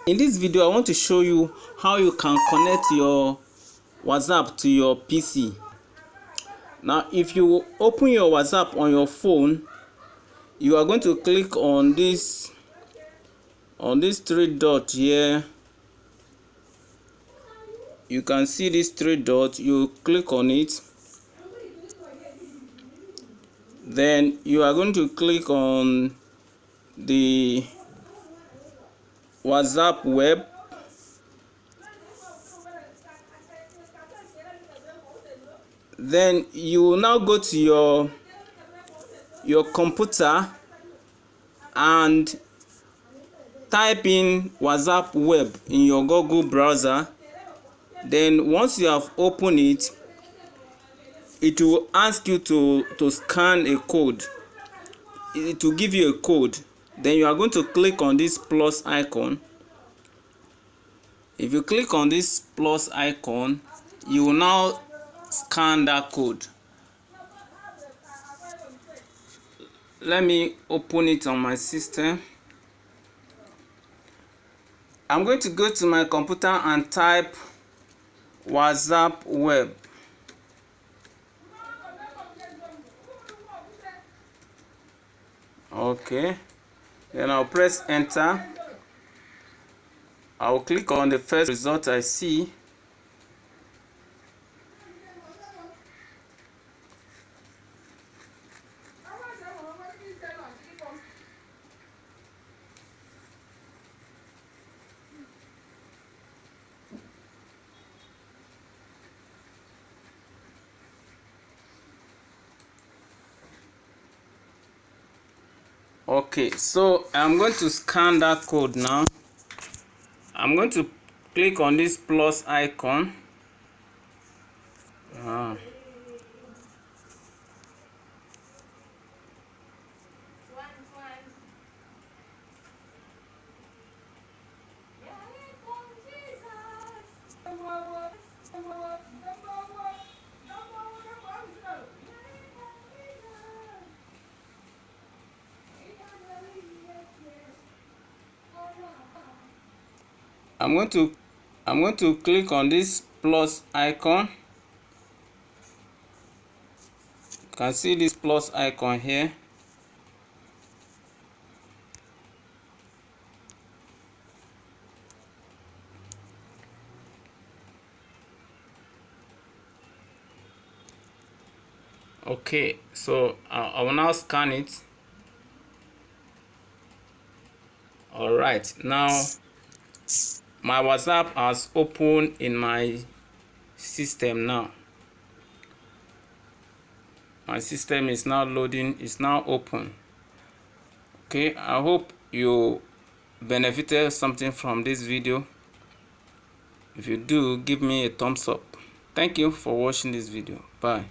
In this video, I want to show you how you can connect your WhatsApp to your PC. Now, if you open your WhatsApp on your phone, you are going to click on this three dot here. You can see this three dot. You click on it. Then you are going to click on the WhatsApp web. Then you will now go to your computer and type in WhatsApp web in your Google browser. Then once you have opened it, it will ask you to scan a code. It will give you a code. Then you are going to click on this plus icon. If you click on this plus icon, you will now scan that code. Let me open it on my system. I'm going to go to my computer and type WhatsApp web. Okay, then I'll press enter. I'll click on the first result I see. Okay, so I'm going to scan that code now. I'm going to click on this plus icon. I'm going to click on this plus icon. You can see this plus icon here. Okay, so I will now scan it. All right, now my WhatsApp has opened in my system now. My system is now loading, it's now open. Okay, I hope you benefited something from this video. If you do, give me a thumbs up. Thank you for watching this video. Bye.